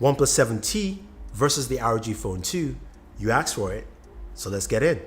OnePlus 7T versus the ROG Phone 2. You asked for it, so let's get in.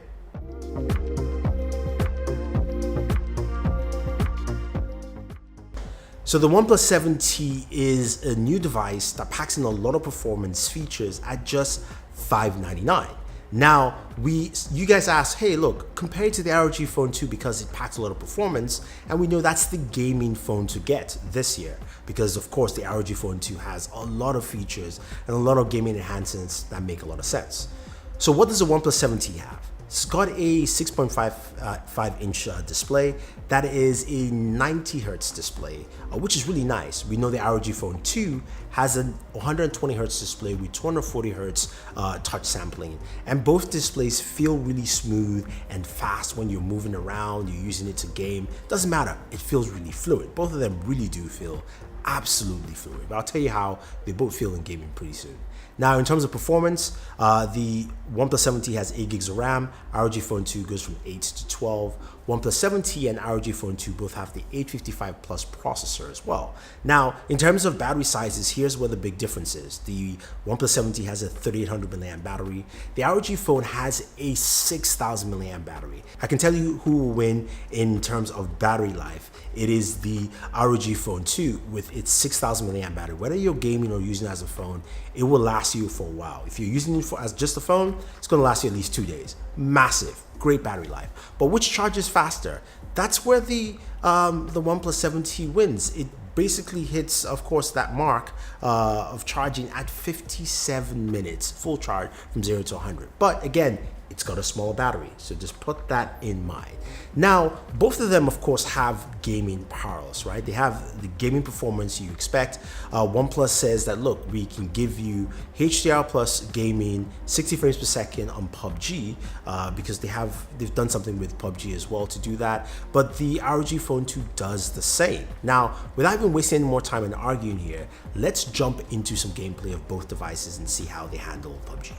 So the OnePlus 7T is a new device that packs in a lot of performance features at just $599. Now, you guys asked, hey, look, compared to the ROG Phone 2 because it packs a lot of performance, and we know that's the gaming phone to get this year because, of course, the ROG Phone 2 has a lot of features and a lot of gaming enhancements that make a lot of sense. So what does the OnePlus 7T have? It's got a 6.55-inch display that is a 90 hertz display, which is really nice. We know the ROG Phone 2 has a 120 hertz display with 240 hertz touch sampling, and both displays feel really smooth and fast when you're moving around, you're using it to game. Doesn't matter, it feels really fluid. Both of them really do feel absolutely fluid, but I'll tell you how they both feel in gaming pretty soon. Now, in terms of performance, the OnePlus 7T has 8 gigs of RAM, ROG Phone 2 goes from 8 to 12. OnePlus 7T and ROG Phone 2 both have the 855 Plus processor as well. Now, in terms of battery sizes, here's where the big difference is. The OnePlus 7T has a 3800 mAh battery. The ROG Phone has a 6000 mAh battery. I can tell you who will win in terms of battery life. It is the ROG Phone 2 with its 6000 mAh battery. Whether you're gaming or using it as a phone, it will last you for a while. If you're using it as just a phone, it's going to last you at least 2 days. Massive, great battery life. But which charges faster? That's where the OnePlus 7T wins. It basically hits, of course, that mark of charging at 57 minutes, full charge from 0 to 100. But again, it's got a smaller battery, so just put that in mind. Now, both of them, of course, have gaming parallels, right? They have the gaming performance you expect. OnePlus says that, look, we can give you HDR plus gaming, 60 frames per second on PUBG, because they've done something with PUBG as well to do that. But the ROG Phone 2 does the same. Now, without even wasting any more time and arguing here, let's jump into some gameplay of both devices and see how they handle PUBG.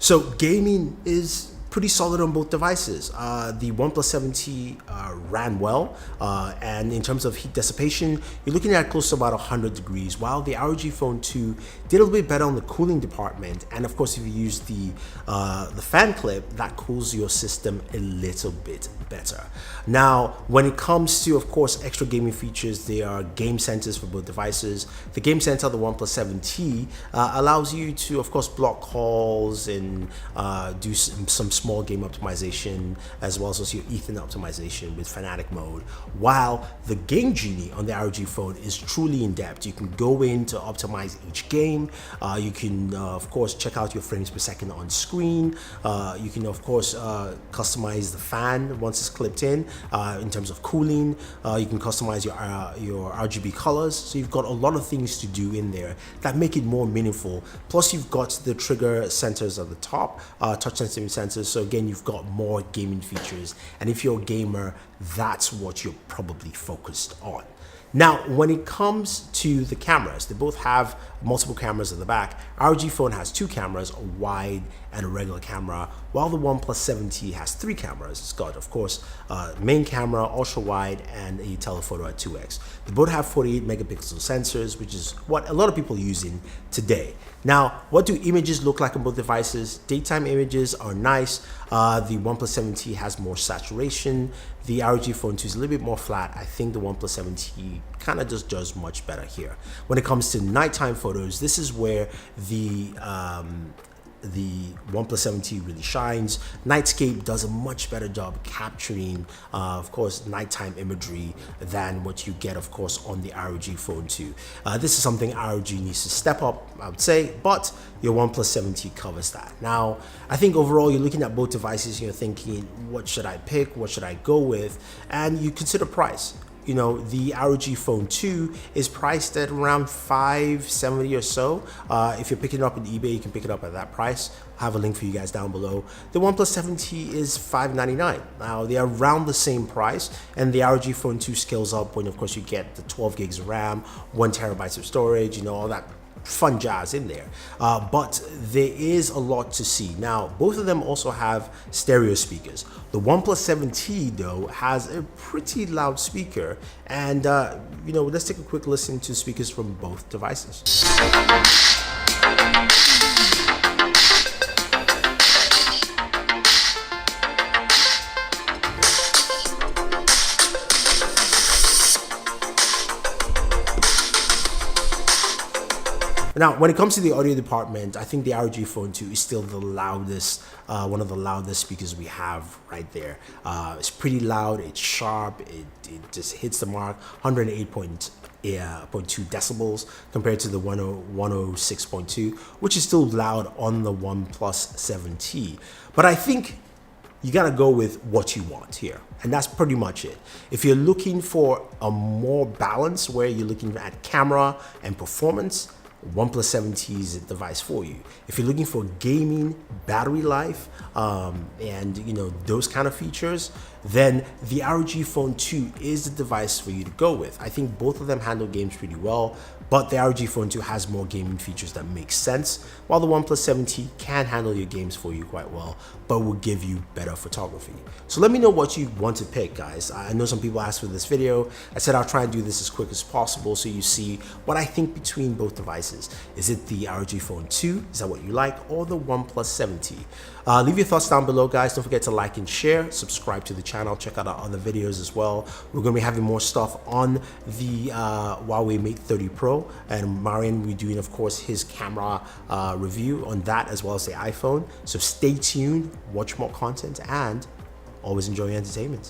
So gaming is pretty solid on both devices. The OnePlus 7T ran well, and in terms of heat dissipation, you're looking at close to about 100 degrees, while the ROG Phone 2 did a little bit better on the cooling department. And of course, if you use the fan clip, that cools your system a little bit better. Now, when it comes to, of course, extra gaming features, there are game centers for both devices. The game center of the OnePlus 7T allows you to, of course, block calls and do some small game optimization, as well as your Ethernet optimization with Fanatic mode, while the Game Genie on the ROG phone is truly in depth. You can go in to optimize each game. You can, of course, check out your frames per second on screen. You can, of course, customize the fan once it's clipped in terms of cooling. You can customize your RGB colors. So you've got a lot of things to do in there that make it more meaningful. Plus, you've got the trigger centers at the top, touch sensitive sensors. So again, you've got more gaming features. And if you're a gamer, that's what you're probably focused on. Now, when it comes to the cameras, they both have multiple cameras in the back. ROG phone has two cameras, a wide and a regular camera, while the OnePlus 7T has three cameras. It's got, of course, main camera, ultra wide, and a telephoto at 2x. They both have 48 megapixel sensors, which is what a lot of people are using today. Now, what do images look like on both devices? Daytime images are nice. The OnePlus 7T has more saturation. The ROG Phone 2 is a little bit more flat. I think the OnePlus 7T kind of just does much better here. When it comes to nighttime photos, this is where the OnePlus 7T really shines. Nightscape does a much better job capturing, of course, nighttime imagery than what you get, of course, on the ROG Phone 2. This is something ROG needs to step up, I would say, but your OnePlus 7T covers that. Now, I think overall, you're looking at both devices, you're thinking, what should I pick? What should I go with? And you consider price. You know, the ROG Phone 2 is priced at around $570 or so. If you're picking it up on eBay, you can pick it up at that price. I have a link for you guys down below. The OnePlus 7T is $599. Now, they are around the same price, and the ROG Phone 2 scales up when, of course, you get the 12 gigs of RAM, 1 terabyte of storage, you know, all that fun jazz in there, but there is a lot to see. Now, both of them also have stereo speakers. The OnePlus 7T though has a pretty loud speaker, and you know, let's take a quick listen to speakers from both devices. Now, when it comes to the audio department, I think the ROG Phone 2 is still the loudest, one of the loudest speakers we have right there. It's pretty loud, it's sharp, it just hits the mark, 108.2 decibels compared to the 106.2, which is still loud on the OnePlus 7T. But I think you gotta go with what you want here, and that's pretty much it. If you're looking for a more balance, where you're looking at camera and performance, OnePlus 7T is the device for you. If you're looking for gaming, battery life, and you know, those kind of features, then the ROG Phone 2 is the device for you to go with. I think both of them handle games pretty well, but the ROG Phone 2 has more gaming features that make sense, while the OnePlus 7T can handle your games for you quite well, but will give you better photography. So let me know what you want to pick, guys. I know some people asked for this video. I said I'll try and do this as quick as possible so you see what I think between both devices. Is it the ROG Phone 2? Is that what you like? Or the OnePlus 7T? Leave your thoughts down below, guys. Don't forget to like and share, subscribe to the channel, check out our other videos as well. We're going to be having more stuff on the Huawei Mate 30 Pro, and Marian will be doing, of course, his camera review on that, as well as the iPhone. So stay tuned, watch more content, and always enjoy your entertainment.